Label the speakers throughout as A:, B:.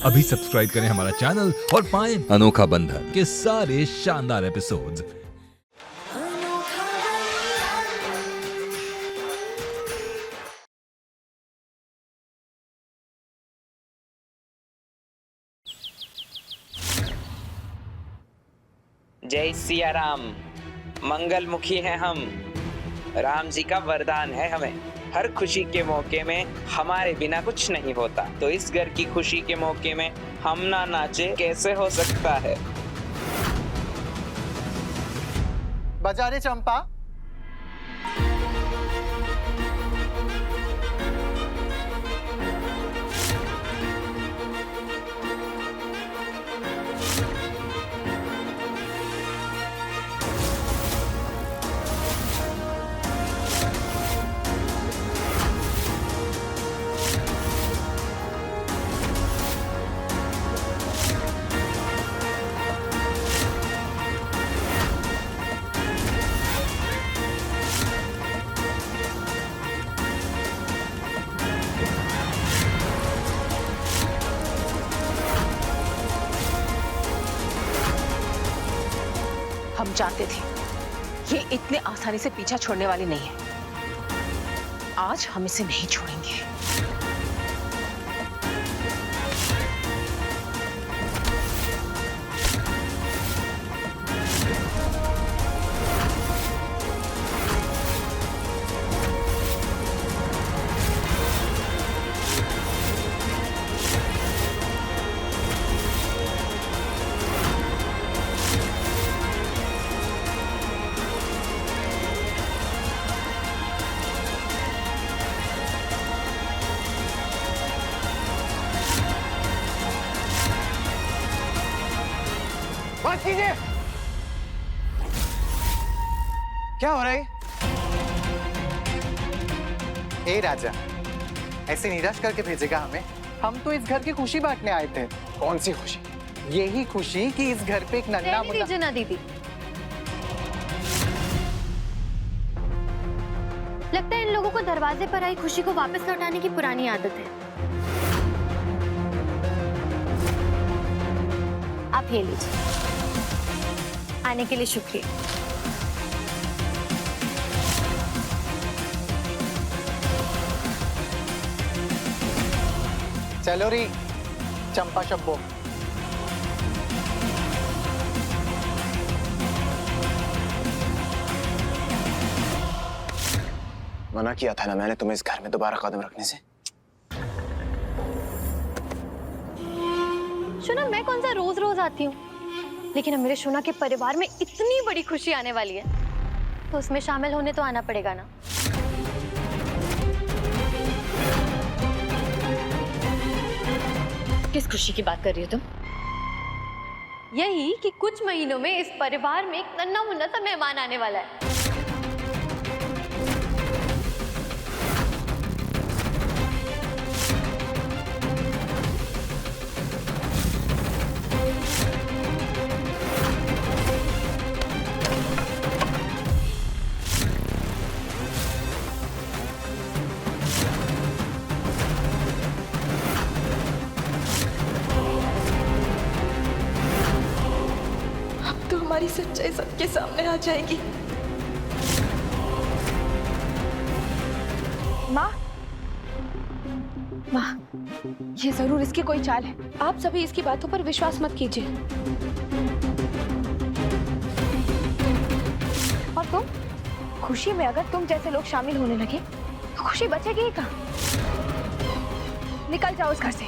A: अभी सब्सक्राइब करें हमारा चैनल और पाएं अनोखा बंधन के सारे शानदार एपिसोड्स।
B: जय सिया राम। मंगल मुखी हैं हम। राम जी का वरदान है हमें, हर खुशी के मौके में हमारे बिना कुछ नहीं होता। तो इस घर की खुशी के मौके में हम ना नाचे कैसे हो सकता है।
C: बजा रे चंपा।
D: हम जानते थे ये इतने आसानी से पीछा छोड़ने वाली नहीं है। आज हम इसे नहीं छोड़ेंगे।
C: बात कीजिए। क्या हो रहा है? ए राजा, ऐसे निराश करके भेजेगा हमें? हम तो इस घर की खुशी बांटने आए थे। कौन सी खुशी? यही खुशी कि इस घर पे एक नन्हा मुन्ना।
E: दीजिए ना दीदी, लगता है इन लोगों को दरवाजे पर आई खुशी को वापस लौटाने की पुरानी आदत है। आप ये लीजिए। आने के लिए शुक्रिया।
C: चलो री चंपा शब्बो।
F: मना किया था ना मैंने तुम्हें इस घर में दोबारा कदम रखने से।
E: शुना, मैं कौन सा रोज रोज आती हूँ, लेकिन अब मेरे शुना के परिवार में इतनी बड़ी खुशी आने वाली है तो उसमें शामिल होने तो आना पड़ेगा ना।
D: किस खुशी की बात कर रही हो तुम?
E: यही कि कुछ महीनों में इस परिवार में एक नन्हा मुन्ना सा मेहमान आने वाला है।
D: तो हमारी सच्चाई सबके सामने आ जाएगी। माँ, माँ, ये जरूर इसकी कोई चाल है। आप सभी इसकी बातों पर विश्वास मत कीजिए। और तुम, खुशी में अगर तुम जैसे लोग शामिल होने लगे तो खुशी बचेगी ही कहाँ? निकल जाओ इस घर से।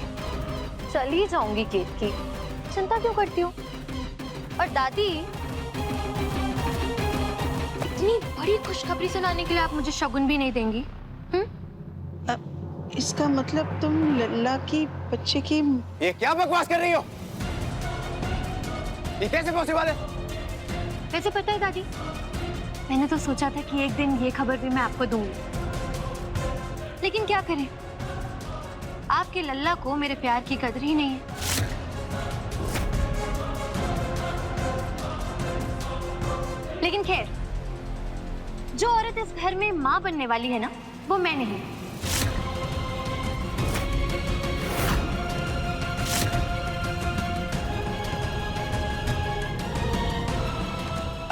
E: चली जाऊंगी केत की, चिंता क्यों करती हो? और दादी, इतनी बड़ी खुशखबरी सुनाने के लिए आप मुझे शगुन भी नहीं देंगी?
G: इसका मतलब तुम लल्ला की बच्चे की।
F: ये क्या बकवास कर रही हो? ये कैसे पॉसिबल है?
E: वैसे पता है दादी, मैंने तो सोचा था कि एक दिन ये खबर भी मैं आपको दूंगी, लेकिन क्या करें, आपके लल्ला को मेरे प्यार की कदर ही नहीं है। लेकिन खैर, जो औरत इस घर में मां बनने वाली है ना, वो मैं नहीं।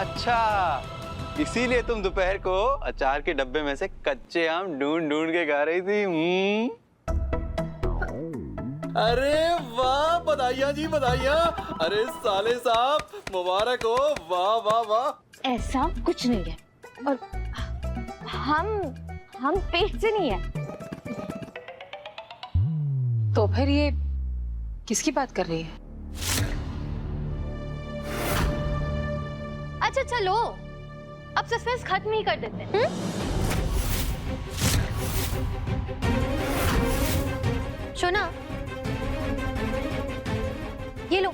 H: अच्छा, इसीलिए तुम दोपहर को अचार के डब्बे में से कच्चे आम ढूंढ ढूंढ के खा रही थी।
I: अरे वाह, बधाइयाँ जी बधाइयाँ। अरे साले साहब मुबारक हो, वाह वाह वाह।
E: ऐसा कुछ नहीं है, और हम पेट से नहीं है।
D: तो फिर ये किसकी बात कर रही है?
E: अच्छा चलो, अब सस्पेंस खत्म ही कर देते हैं। शोना, ये लो,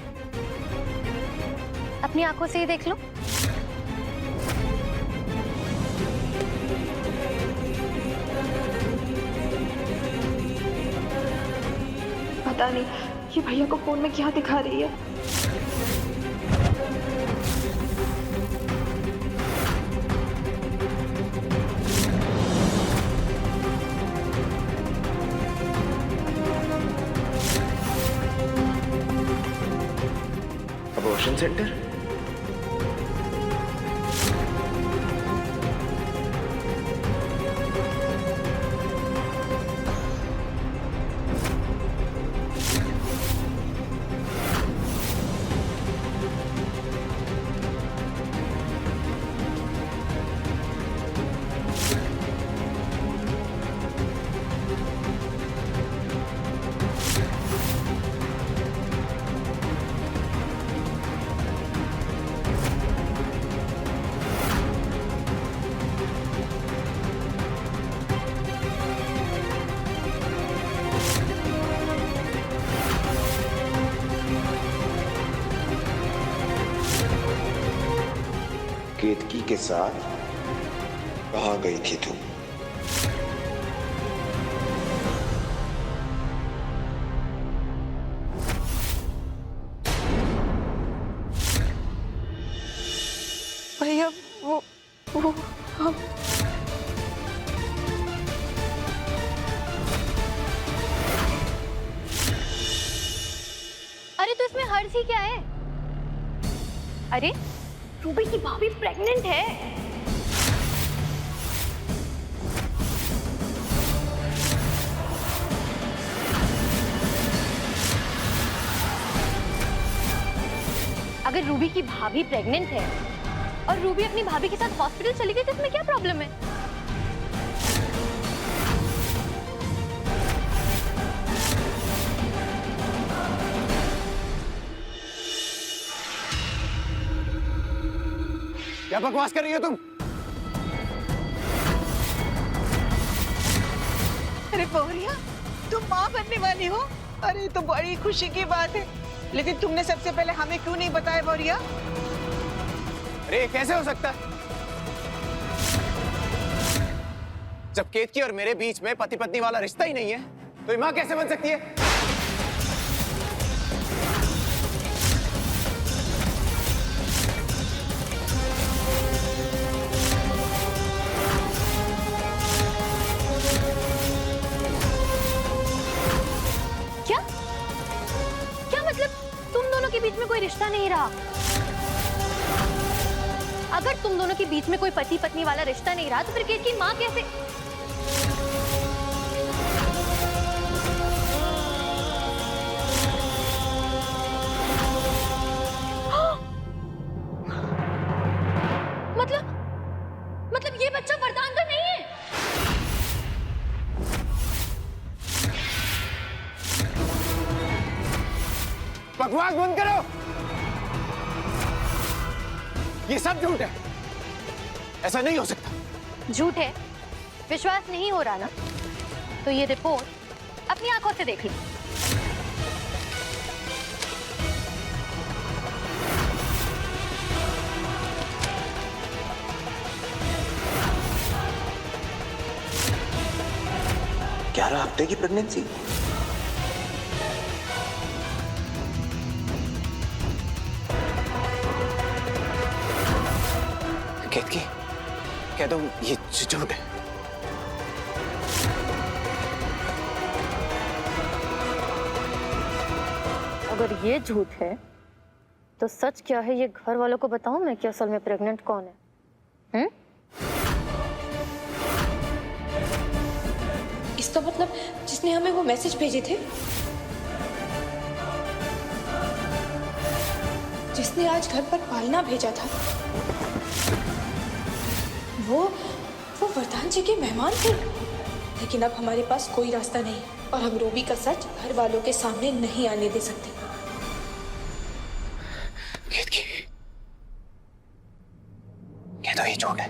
E: अपनी आंखों से ही देख लो।
G: पता नहीं ये भैया को फोन में क्या दिखा रही है।
F: Abortion centre? केतकी के साथ कहाँ गई थी तुम?
G: भैया वो हम
E: अरे तो इसमें हर्ष ही क्या है? अरे रूबी की भाभी प्रेग्नेंट है। अगर रूबी की भाभी प्रेग्नेंट है और रूबी अपनी भाभी के साथ हॉस्पिटल चली गई तो इसमें क्या प्रॉब्लम है?
F: क्या बकवास कर रही हो तुम?
G: अरे बोरिया, तुम माँ बनने वाली हो? अरे तो बड़ी खुशी की बात है, लेकिन तुमने सबसे पहले हमें क्यों नहीं बताया बोरिया?
F: अरे कैसे हो सकता है? जब केतकी और मेरे बीच में पति पत्नी वाला रिश्ता ही नहीं है तो ये माँ कैसे बन सकती है?
E: क्या क्या मतलब तुम दोनों के बीच में कोई रिश्ता नहीं रहा? अगर तुम दोनों के बीच में कोई पति पत्नी वाला रिश्ता नहीं रहा तो फिर केतकी माँ कैसे? मतलब ये बच्चा वरदान का नहीं है?
F: बकवास बंद करो। ये सब झूठ है, ऐसा नहीं हो सकता।
E: झूठ है? विश्वास नहीं हो रहा ना? तो ये रिपोर्ट अपनी आंखों से देख लो।
F: ग्यारह हफ्ते की प्रेगनेंसी? केतकी, कह दो ये झूठ है।
E: अगर ये झूठ है तो सच क्या है ये घर वालों को बताऊं मैं कि असल में प्रेग्नेंट कौन है?
J: इसका मतलब जिसने हमें वो मैसेज भेजे थे, जिसने आज घर पर पालना भेजा था, वो वरदान जी के मेहमान थे। लेकिन अब हमारे पास कोई रास्ता नहीं और हम रूबी का सच घर वालों के सामने नहीं आने दे सकते।
F: क्या तो ये झूठ है?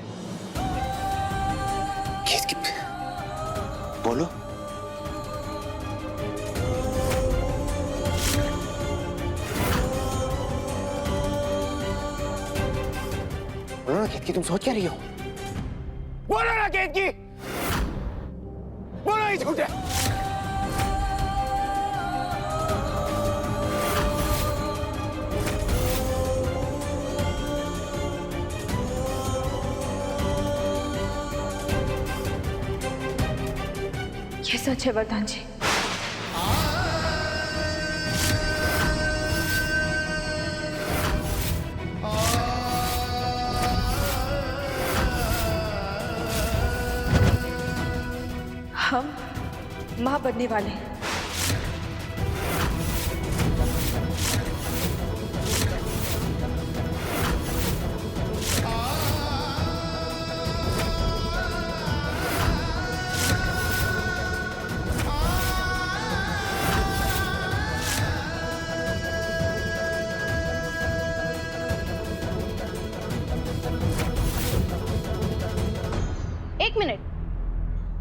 F: बोलो। बोलो ना केतकी, तुम सोच क्या रही हो? बोलो ना केतकी, बोलो ये झूठ है।
J: ये सच है वरदान जी। हम मां बनने वाले हैं।
E: एक मिनट,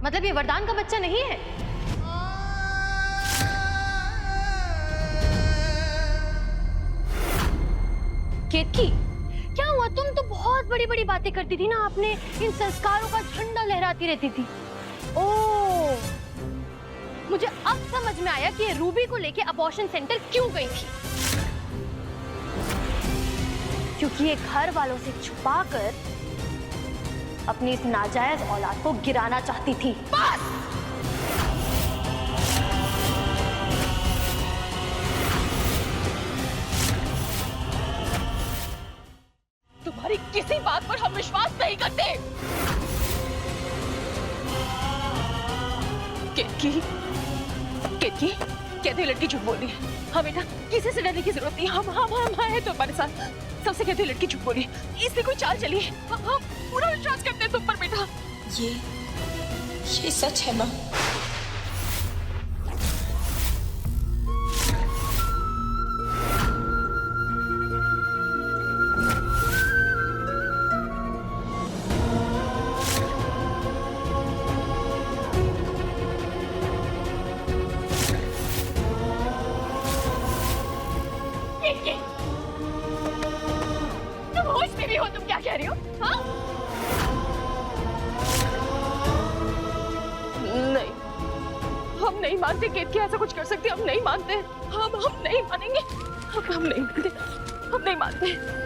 E: मतलब ये वरदान का बच्चा नहीं है? केतकी, क्या हुआ? तुम तो बहुत बड़ी बड़ी बातें करती थी ना, आपने इन संस्कारों का झंडा लहराती रहती थी। ओह, मुझे अब समझ में आया कि ये रूबी को लेके अबॉर्शन सेंटर क्यों गई थी। क्योंकि ये घर वालों से छुपाकर अपनी इस नाजायज औलाद को गिराना चाहती थी। बस!
D: तुम्हारी किसी बात पर हम विश्वास नहीं करते। केतकी, केतकी, कहते हुए लड़की झूठ बोल रही है। हमें ना किसी से डरने की जरूरत नहीं। हम हैं तुम्हारे साथ। सबसे कहते हुए लड़की झूठ बोल रही है। इसलिए कोई चाल चली है। हम पूरा विश्वास करते हैं तुम पर बेटा।
J: ये सच है माँ।
E: तुम होश में भी हो? तुम क्या कह रही हो? हाँ?
D: नहीं, हम नहीं मानते केतकी ऐसा कुछ कर सकती। हम नहीं मानते। हम नहीं मानेंगे। हम नहीं मानते। हम नहीं मानते।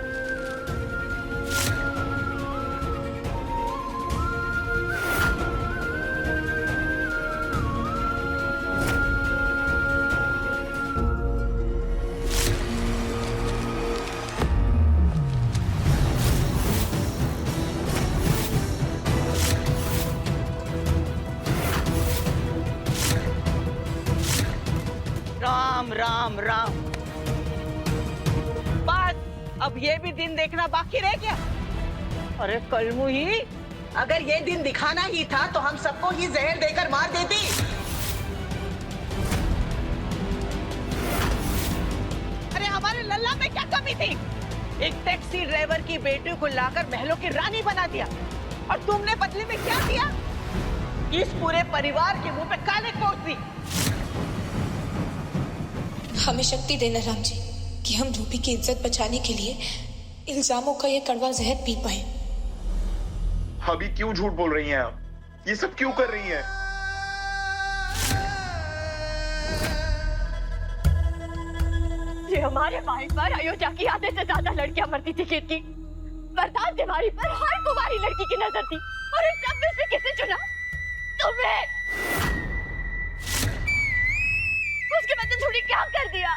G: राम राम राम। बस अब ये भी दिन देखना बाकी रह गया। अरे कलमुही, अगर ये दिन दिखाना ही था तो हम सबको ही जहर देकर मार देती। अरे हमारे लल्ला में क्या कमी थी? एक टैक्सी ड्राइवर की बेटी को लाकर महलों की रानी बना दिया और तुमने बदले में क्या दिया? इस पूरे परिवार के मुंह पे काले पोत दी।
J: हमें शक्ति देना राम जी कि हम रूबी की इज्जत बचाने के लिए इल्जामों का ये कड़वा जहर पी पाए।
K: अभी क्यों झूठ बोल रही हैं आप? ये सब क्यों कर रही हैं?
E: ये हमारे भाई पर अयोध्या की आधे से ज्यादा लड़कियां मरती थी केतकी। वरदान तिवारी पर हर कुंवारी लड़की की नजर थी और इस सब में से किसे चुना? तुम्हें। उसके बाद तुमने क्या कर दिया?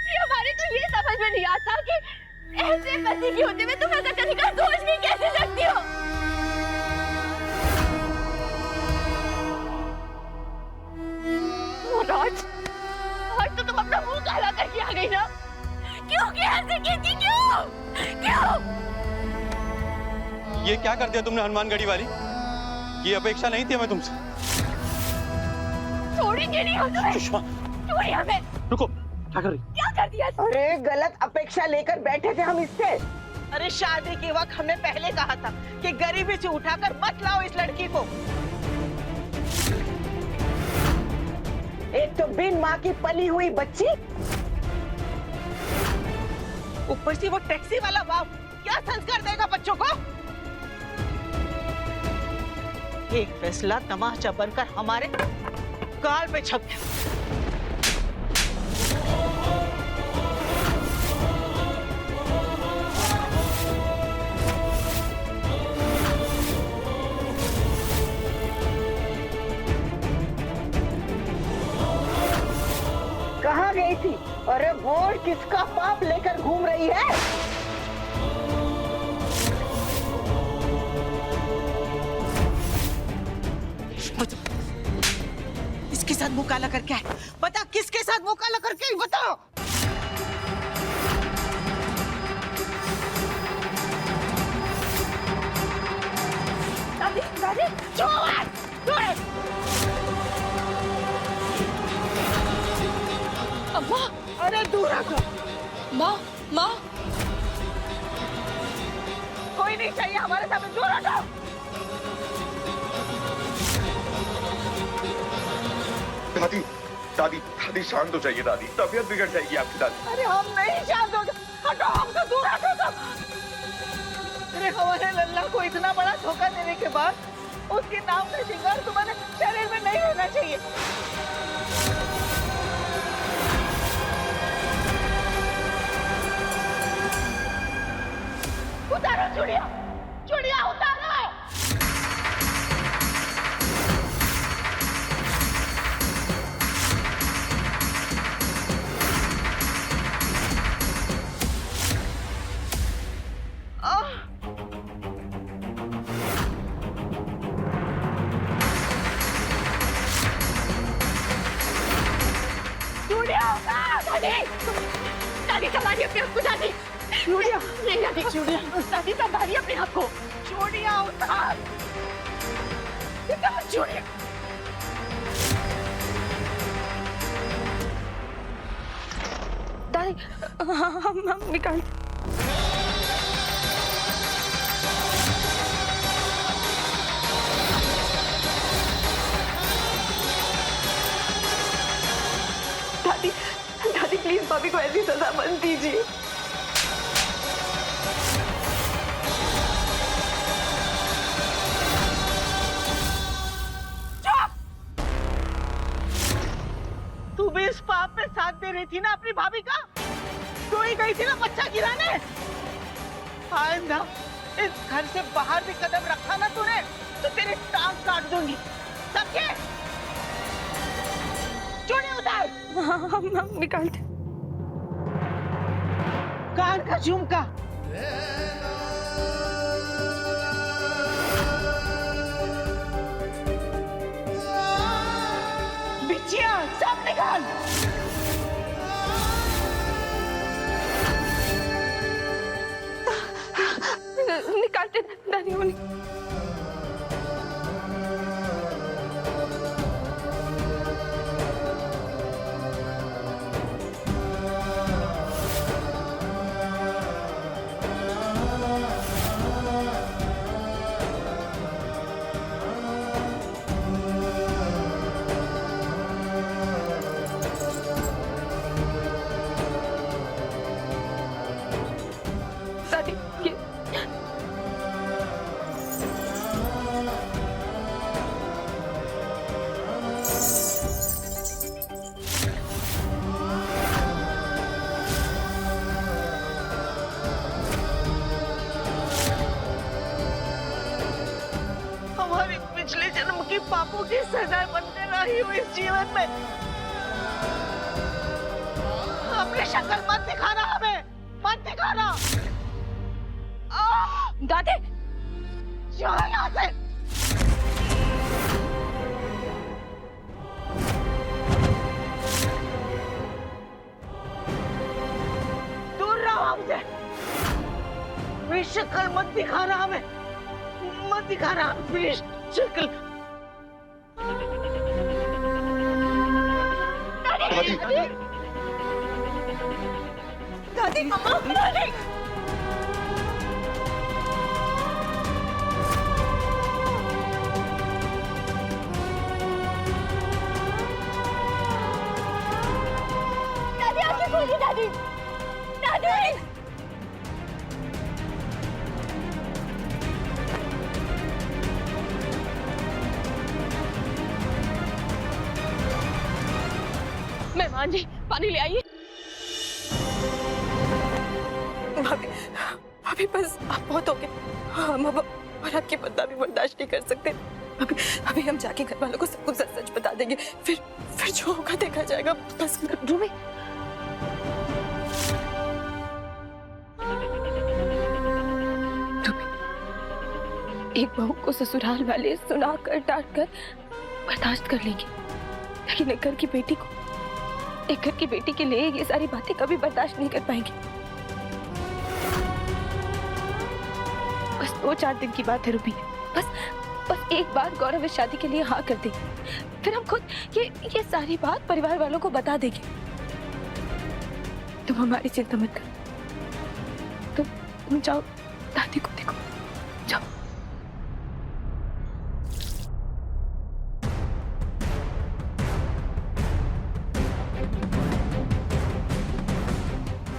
E: ये हमारे तो ये समझ
D: समझ में नहीं आता कि ऐसे पति की होते हुए तुम ऐसा करने का सोच भी कैसे सकती हो? राज, आज तो तुम अपना मुंह काला करके आ गई ना? क्यों किया ऐसे की थी? क्यों? क्यों?
H: ये क्या कर दिया तुमने हनुमानगढ़ी वाली? ये अपेक्षा नहीं थी हमें तुमसे।
D: छोड़ेंगे नहीं हम तुम्हें।
H: सुषमा,
D: छोड़िए हमें।
H: रुको, क्या कर रही?
D: क्या कर दिया?
G: अरे गलत अपेक्षा लेकर बैठे थे हम इससे। अरे शादी के वक्त हमने पहले कहा था कि गरीबी से उठाकर मत लाओ इस लड़की को। एक तो बिन माँ की पली हुई बच्ची, ऊपर से वो टैक्सी वाला बाप, क्या संस्कार देगा बच्चों को? एक फैसला तमाचा बनकर हमारे गाल पे छप गया। कहाँ गई थी? अरे बोल, किसका पाप लेकर घूम रही है? इसके साथ मुंह काला करके आए। बता, किसके साथ मुंह काला करके आई? बताओ।
D: दादी, दादी, छोड़! अम्मा,
G: अरे दूर रखो।
D: माँ, माँ,
G: कोई नहीं चाहिए हमारे सामने, दूर हटो।
K: दादी दादी दादी शांत हो जाइए दादी, तबीयत बिगड़ जाएगी आपकी दादी।
G: अरे हम नहीं शांत होते, हटो, हमसे दूर हटो तुम। अरे हमारे लल्ला को इतना बड़ा धोखा देने के बाद उसके नाम का श्रृंगार तुम्हारे शरीर में नहीं रहना चाहिए। उतारो चूड़िया, चूड़िया उतारो।
D: दादी संभालिए अपने आप को। दादी,
G: चूड़िया
D: नहीं दादी, चूड़िया, दादी संभालिए अपने आप को।
G: चूड़िया उतार, उतार चूड़िया।
D: दादी, हम निकाल। दादी, दादी प्लीज भाभी को ऐसी सजा मत दीजिए।
G: तू भी इस पाप में साथ दे रही थी ना अपनी भाभी का? तू ही गई थी ना बच्चा गिराने? आइंदा इस घर से बाहर भी कदम रखा ना तूने तो तेरी टांग काट दूंगी। समझे? चूड़ी उतार।
D: हम निकालते।
G: कान का झुमका, बिछिया सब निकाल।
D: निकालते दादी।
G: पापों की सजा बनते रही हूँ इस जीवन में। अपनी शक्ल मत दिखाना हमें। खाना।
D: दादी
G: जा यहाँ से। दूर रहो हमसे। मेरी शक्ल मत दिखाना हमें, मत दिखाना मेरी शक्ल।
K: दादी
G: दादी मम्मा दादी।
E: दादी आंखें खोलिए दादी। दादी
D: मेहमान जी पानी ले आइए।
J: भाभी भाभी बस आप बहुत हो गए। हम अब और आपकी बदनामी बर्दाश्त नहीं कर सकते। अभी अभी हम जाके घर वालों को सब कुछ सच बता देंगे, फिर जो होगा देखा जाएगा। बस
E: रूबी
J: एक बहू को ससुराल वाले सुना कर डांट कर बर्दाश्त कर लेंगे, लेकिन एक घर की बेटी के लिए ये सारी बातें कभी बर्दाश्त नहीं कर पाएंगे। बस 2-4 दिन की बात है रूबी। बस एक बार गौरव इस शादी के लिए हाँ कर दे, फिर हम खुद ये सारी बात परिवार वालों को बता देंगे। तुम हमारी चिंता मत करो। तुम जाओ दादी को देखो, जाओ।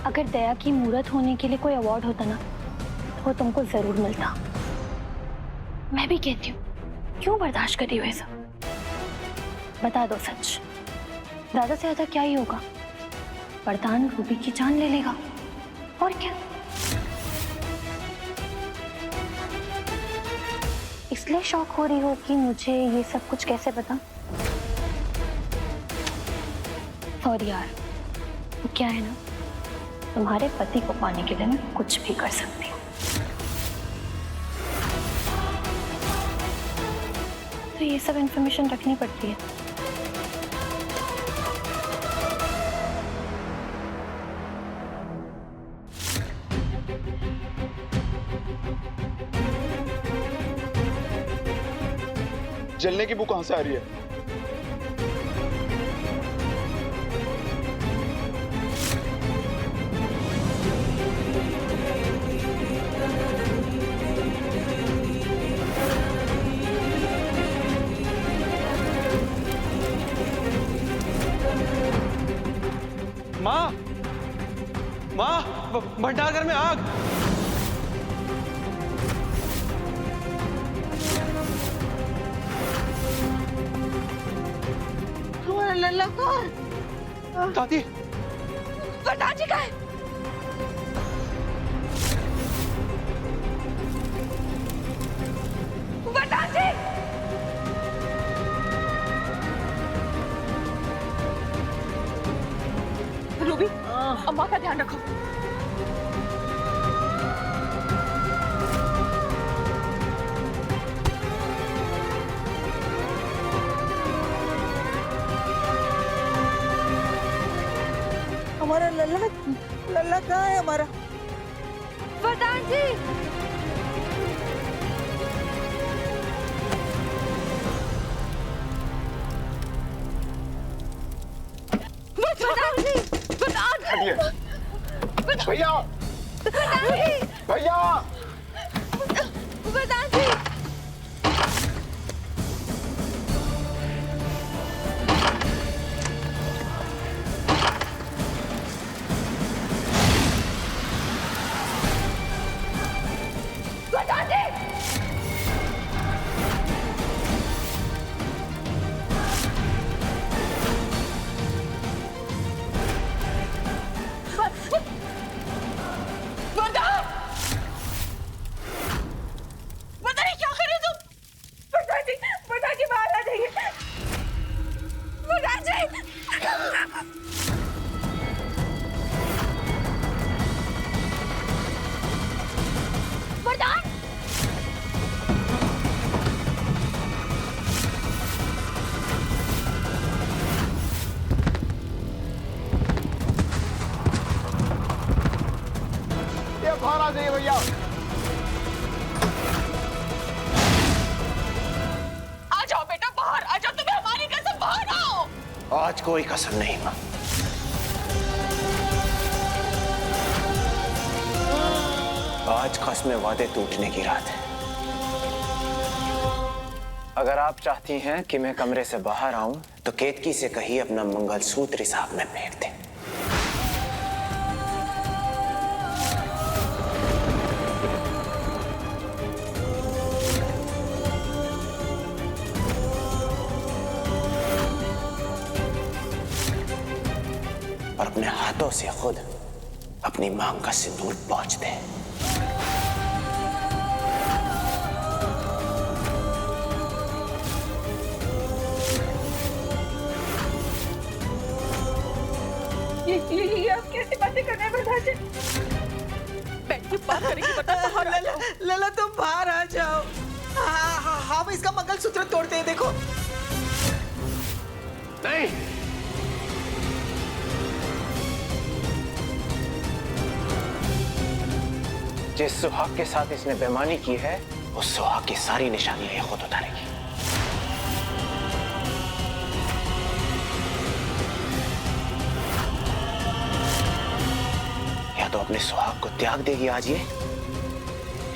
E: अगर दया की मूरत होने के लिए कोई अवार्ड होता ना तो वो तुमको जरूर मिलता। मैं भी कहती हूँ, क्यों बर्दाश्त कर रही हो ऐसा? बता दो सच। ज्यादा से ज्यादा क्या ही होगा, वरदान रूबी की जान ले लेगा, और क्या। इसलिए शौक हो रही हो कि मुझे ये सब कुछ कैसे पता? सॉरी यार, वो क्या है ना, तुम्हारे पति को पाने के लिए मैं कुछ भी कर सकती हूँ। तो ये सब इंफॉर्मेशन रखनी पड़ती है।
K: जलने की बू कहां से आ रही है?
H: माँ, भंडारघर में आग।
G: तुम्हारा लल्ला कौन?
H: दादी,
J: वरदान जी का है। वरदान जी, रूबी अम्मा का ध्यान रखो।
G: हमारा लल्ला कहाँ है हमारा?
J: वरदान जी,
K: भैया भैया
J: वरदान जी,
F: आ जाइए भैया।
G: आ जाओ बेटा, बाहर आ जाओ, तुम्हें हमारी कसम, बाहर आओ।
F: आज कोई कसम नहीं मां। आज कसमें वादे टूटने की रात है। अगर आप चाहती हैं कि मैं कमरे से बाहर आऊं तो केतकी से कहिए अपना मंगलसूत्र इस आग में फेंक दे। और अपने हाथों से खुद अपनी मांग का सिंदूर पोंछ दे।
G: ये आप कैसी बातें कर रहे हैं प्रधान जी? बैठ के बात करेंगे, बता बाहर आ जाओ।
L: लला तुम बाहर आ जाओ। हम इसका मंगलसूत्र तोड़ते हैं, देखो।
F: नहीं, जिस सुहाग के साथ इसने बेईमानी की है उस सुहाग की सारी निशानियां ये खुद उतारेगी। या तो अपने सुहाग को त्याग देगी आज ये,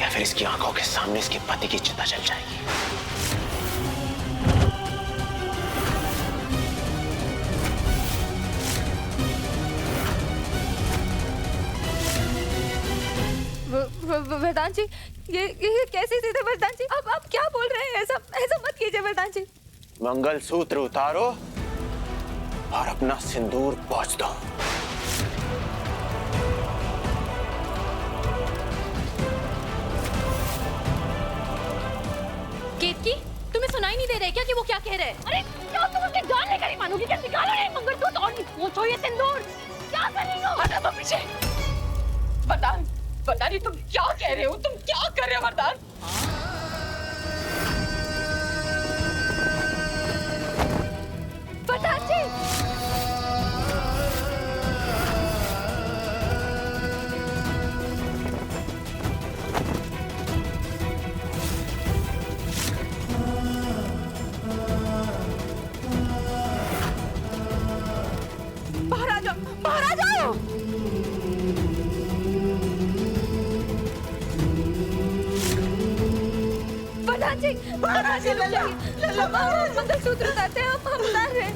F: या फिर इसकी आंखों के सामने इसके पति की चिता जल जाएगी।
J: वरदान जी, ये कैसे सीधे वरदान जी? आप क्या बोल रहे हैं? ऐसा मत कीजिए वरदान जी।
F: मंगलसूत्र उतारो और अपना सिंदूर पोंछ दो।
D: केतकी, तुम्हें सुनाई नहीं दे रहा है क्या कि वो क्या कह रहे हैं? अरे क्या तुम उसके गाल लेकर ही मानोगी? क्या निकालो ये मंगलसूत्र और पूछो ये सिंदूर क्या कर रही हो?
G: हटा तो पीछे। वरदान, वरदान, तुम क्या कह रहे हो? तुम क्या कर रहे हो वरदान?
J: वरदान जी,
G: बाहर आ जाओ, बाहर आ जाओ।
J: वरदान जी,
G: वरदान जी, लला,
J: मंगलसूत्र उतारते हैं, हम उतार रहे हैं।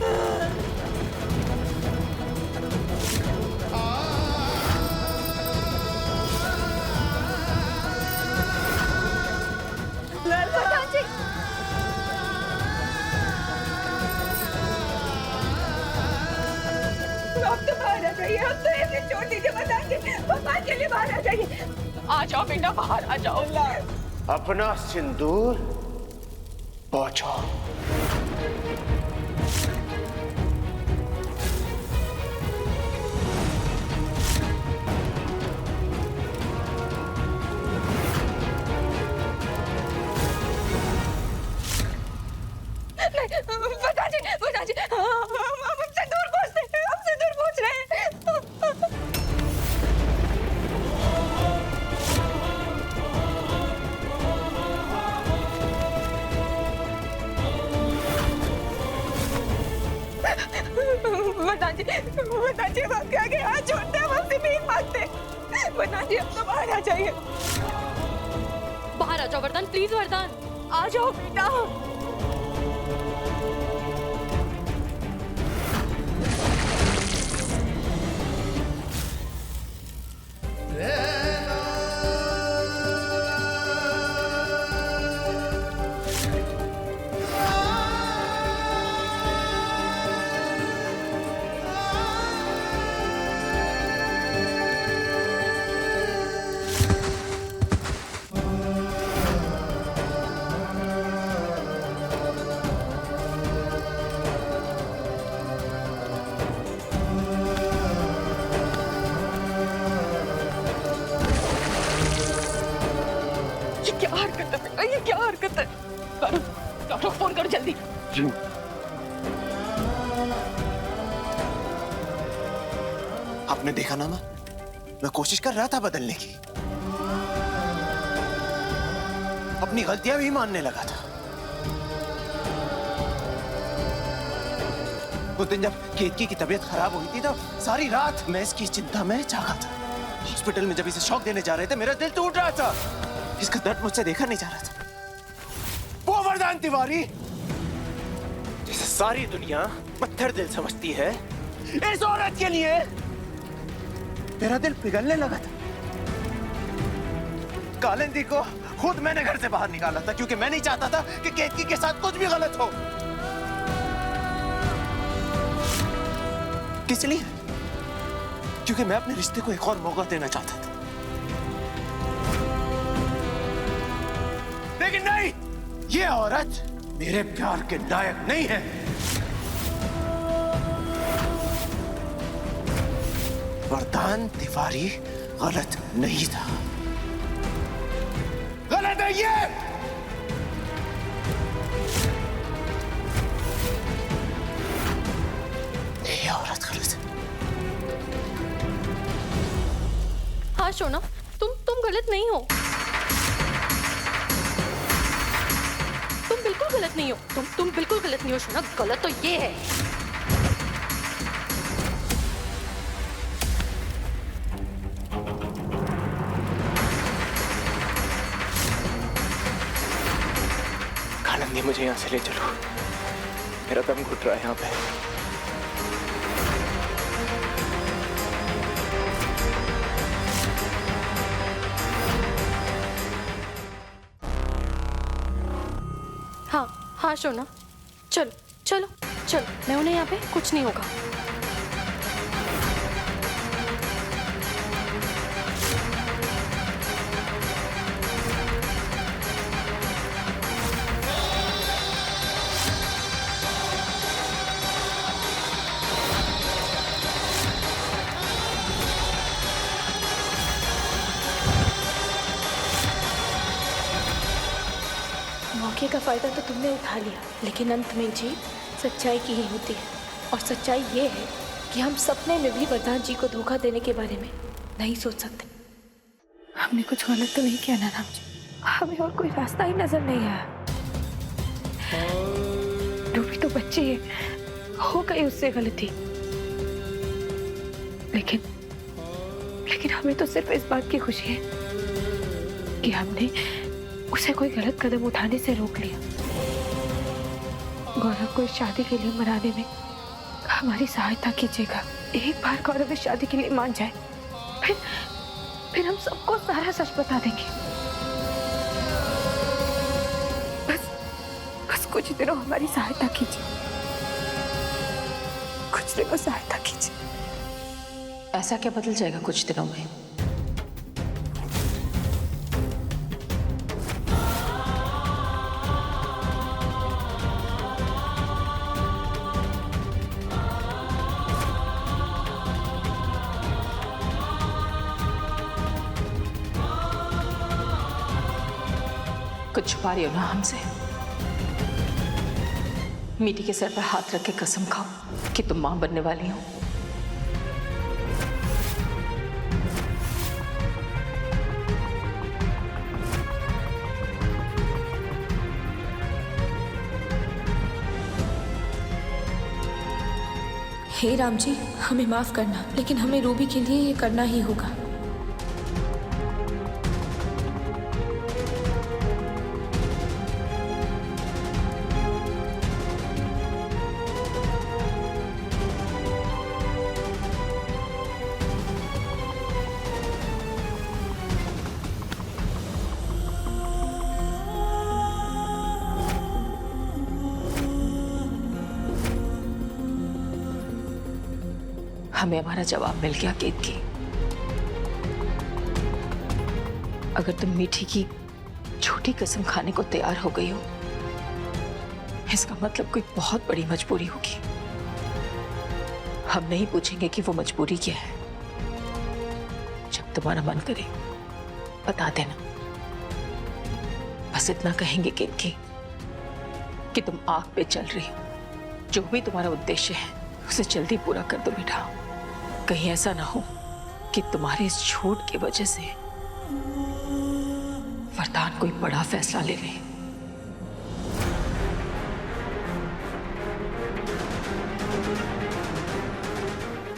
J: वरदान जी,
G: अब तो बाहर आ जाइए, अब तो ऐसे छोड़ दीजिए वरदान जी, भगवान के लिए बाहर आ जाइए। आ जाओ बेटा, बाहर आ जाओ।
F: अपना सिंदूर पोंछो।
J: वरदान जी, हम सिंदूर पोंछते हैं, हम सिंदूर पोंछ रहे हैं। वरदान जी, हम आपके आगे हाथ जोड़ते हैं, हम आपसे भीख मांगते हैं। वरदान जी, अब तो बाहर आ जाइए।
D: बाहर आ जाओ वरदान, प्लीज वरदान।
J: आ जाओ बेटा। ये क्या हरकत है?
G: डॉक्टर फोन करो जल्दी।
F: आपने देखा ना मैं कोशिश कर रहा था बदलने की, अपनी गलतियां भी मानने लगा था। उस दिन जब केतकी की तबीयत खराब हुई थी तो सारी रात मैं इसकी चिंता में जागा था। हॉस्पिटल में जब इसे शॉक देने जा रहे थे मेरा दिल टूट रहा था। इसका दर्द मुझसे देखा नहीं जा रहा था। वो वरदान तिवारी जिसे सारी दुनिया पत्थर दिल समझती है, इस औरत के लिए मेरा दिल पिघलने लगा था। कालिंदी को खुद मैंने घर से बाहर निकाला था क्योंकि मैं नहीं चाहता था कि केतकी के साथ कुछ भी गलत हो। किस लिए? क्योंकि मैं अपने रिश्ते को एक और मौका देना चाहता था। लेकिन नहीं, ये औरत मेरे प्यार के लायक नहीं है। वरदान तिवारी गलत नहीं था। गलत है ये। औरत गलत है।
E: हाँ शोना, तुम गलत नहीं हो। तुम बिल्कुल गलत नहीं हो। तुम बिल्कुल गलत नहीं हो शोना। गलत तो ये है।
F: कालिंदी, मुझे यहाँ से ले चलो। मेरा दम घुट रहा है यहाँ पे।
E: हाँ शोना, चलो चलो चलो, मैं उन्हें यहाँ पे कुछ नहीं होगा।
M: मौके का फायदा तो तुमने उठा लिया, लेकिन अंत में जीत सच्चाई की ही होती है। और सच्चाई ये है कि हम सपने में भी वरदान जी को धोखा देने के बारे में नहीं सोच सकते। हमने कुछ गलत तो नहीं किया ना राम जी। हमें और कोई रास्ता ही नजर नहीं आया। रूबी तो बच्ची है, हो गई उससे गलती, लेकिन हमें तो सिर्फ इस बात की खुशी है कि हमने उसे कोई गलत कदम उठाने से रोक लिया। गौरव को इस शादी के लिए मनाने में हमारी सहायता कीजिएगा। एक बार गौरव इस शादी के लिए मान जाए, फिर हम सबको सारा सच बता देंगे। बस कुछ दिनों हमारी सहायता कीजिए, कुछ दिनों सहायता कीजिए।
D: ऐसा क्या बदल जाएगा कुछ दिनों में? कुछ छुपा रही हो ना हमसे? मीठी के सर पर हाथ रख के कसम खाओ कि तुम मां बनने वाली हो।
M: हे राम जी, हमें माफ करना, लेकिन हमें रूबी के लिए ये करना ही होगा।
D: हमें हमारा जवाब मिल गया केतकी। अगर तुम मीठी की छोटी कसम खाने को तैयार हो गई हो, इसका मतलब कोई बहुत बड़ी मजबूरी होगी। हम नहीं पूछेंगे कि वो मजबूरी क्या है। जब तुम्हारा मन करे बता देना। बस इतना कहेंगे केतकी कि तुम आग पे चल रही हो। जो भी तुम्हारा उद्देश्य है उसे जल्दी पूरा कर दो बेटा। कहीं ऐसा ना हो कि तुम्हारे इस झूठ की वजह से वरदान कोई बड़ा फैसला ले ले।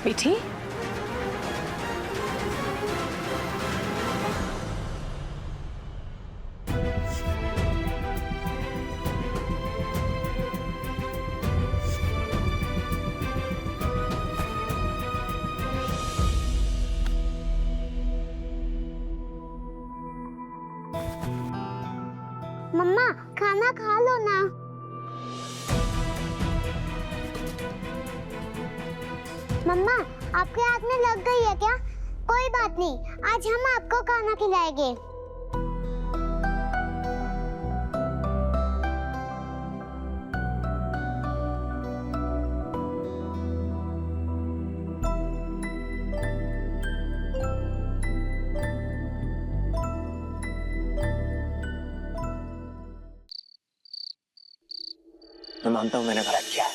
D: मीठी,
N: मम्मा खाना खा लो ना। मम्मा आपके हाथ में लग गई है क्या? कोई बात नहीं, आज हम आपको खाना खिलाएंगे।
F: मैं मानता हूं मैंने गलत किया,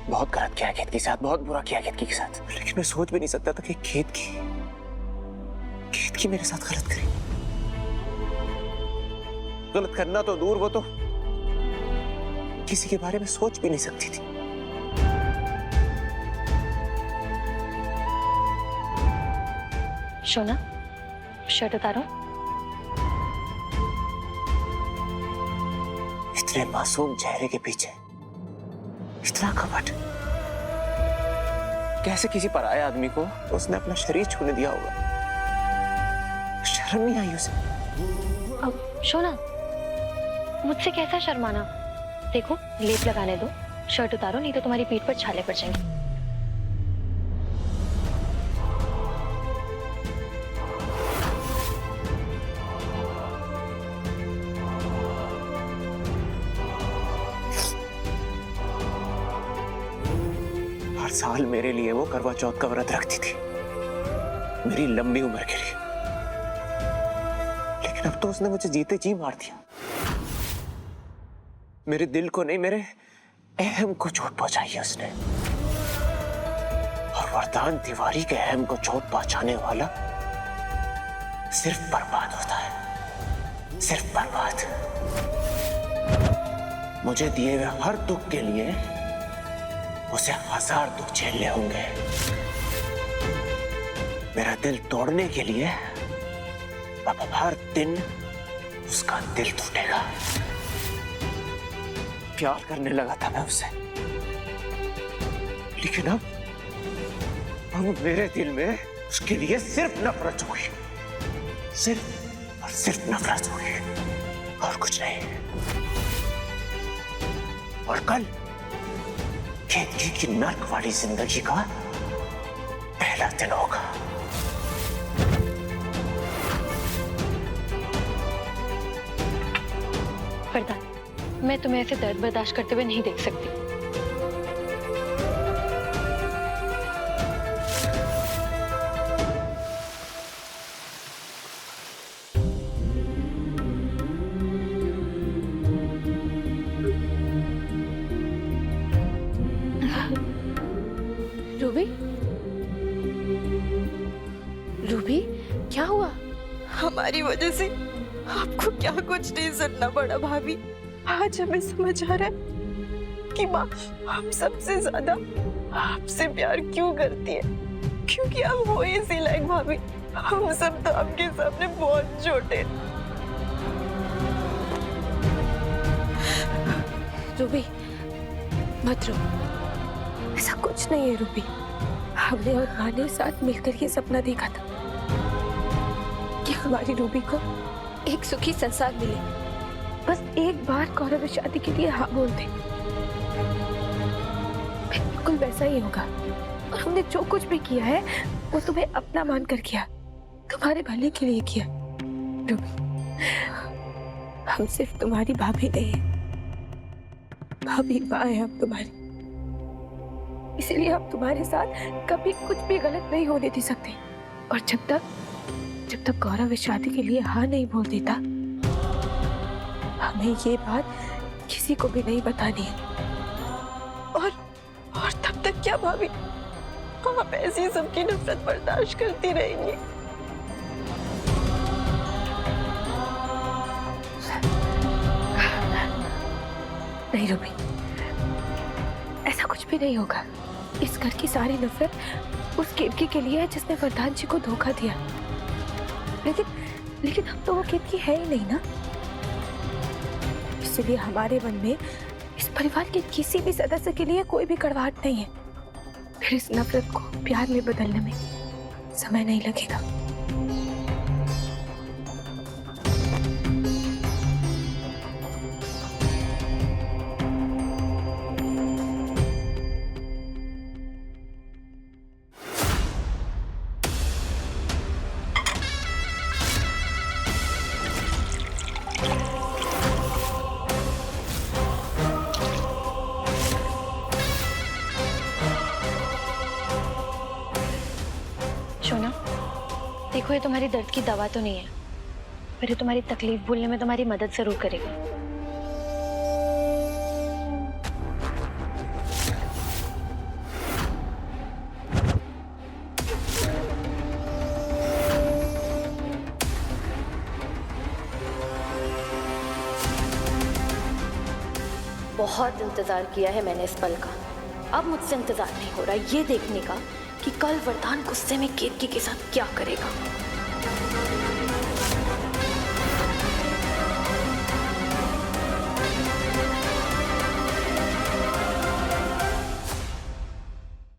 F: बहुत गलत किया केतकी के साथ, बहुत बुरा किया केतकी के साथ, लेकिन मैं सोच भी नहीं सकता था कि केतकी मेरे साथ गलत करेगी। गलत करना तो दूर, वो तो किसी के बारे में सोच भी नहीं सकती थी।
E: शोना, शर्ट उतारो।
F: इतने मासूम चेहरे के पीछे इतना कपट, कैसे किसी पराये आदमी को उसने अपना शरीर छूने दिया होगा? शर्म नहीं आई उसे?
E: अब शोना, मुझसे कैसा शर्माना? देखो, लेप लगाने दो, शर्ट उतारो, नहीं तो तुम्हारी पीठ पर छाले पड़ जाएंगे।
F: हर साल मेरे लिए वो करवा चौथ का व्रत रखती थी, मेरी लंबी उम्र के लिए, लेकिन अब तो उसने मुझे जीते जी मार दिया। मेरे दिल को नहीं, मेरे अहम को चोट पहुंचाई है उसने। और वरदान तिवारी के अहम को चोट पहुंचाने वाला सिर्फ बर्बाद होता है, सिर्फ बर्बाद। मुझे दिए हुए हर दुख के लिए उसे 1000 दुख झेलने होंगे। मेरा दिल तोड़ने के लिए अब हर दिन उसका दिल टूटेगा। प्यार करने लगा था मैं उससे, लेकिन अब मेरे दिल में उसके लिए सिर्फ नफरत होगी, सिर्फ और सिर्फ नफरत होगी, और कुछ नहीं। और कल केतकी की नर्क वाली जिंदगी का पहला दिन होगा।
E: वरदान, मैं तुम्हें ऐसे दर्द बर्दाश्त करते हुए नहीं देख सकती।
M: रूबी, रूबी, क्या हुआ?
J: हमारी वजह से आपको क्या कुछ नहीं सुनना पड़ा भाभी। आज हमें समझ आ रहा है कि माँ हम सबसे ज्यादा आपसे प्यार क्यों करती है, क्योंकि आप हो इसी लायक भाभी। हम सब तो आपके सामने बहुत छोटे।
M: रूबी, मत रो, ऐसा कुछ नहीं है रूबी। हमने और माँ ने साथ मिलकर ये सपना देखा था कि हमारी रूबी को एक सुखी संसार मिले। बस एक बार गौरव शादी के लिए हाँ बोल दे, बिल्कुल वैसा ही होगा। और हमने जो कुछ भी किया है वो तुम्हें अपना मानकर किया, तुम्हारे भले के लिए किया। रूबी, हम सिर्फ तुम्हारी भाभी नहीं है, भाभी माँ है हम तुम्हारी। इसलिए हम तुम्हारे साथ कभी कुछ भी गलत नहीं होने दे सकते। और जब तक गौरव इस शादी के लिए हाँ नहीं बोल देता, हमें ये बात किसी को भी नहीं बतानी है।
J: और तब तक क्या भाभी, आप ऐसी सबकी नफरत बर्दाश्त करती रहेंगी?
M: नहीं रूबी, ऐसा कुछ भी नहीं होगा। इस घर की सारी नफरत उस केतकी के लिए है जिसने वरदान जी को धोखा दिया। लेकिन हम तो वो केतकी है ही नहीं ना, इसलिए हमारे मन में इस परिवार के किसी भी सदस्य के लिए कोई भी कड़वाहट नहीं है। फिर इस नफरत को प्यार में बदलने में समय नहीं लगेगा।
E: शोना, देखो ये तुम्हारी दर्द की दवा तो नहीं है, पर ये तुम्हारी तकलीफ भूलने में तुम्हारी मदद जरूर करेगा।
M: बहुत इंतजार किया है मैंने इस पल का। अब मुझसे इंतजार नहीं हो रहा ये देखने का कि कल वरदान गुस्से में केतकी के साथ क्या करेगा।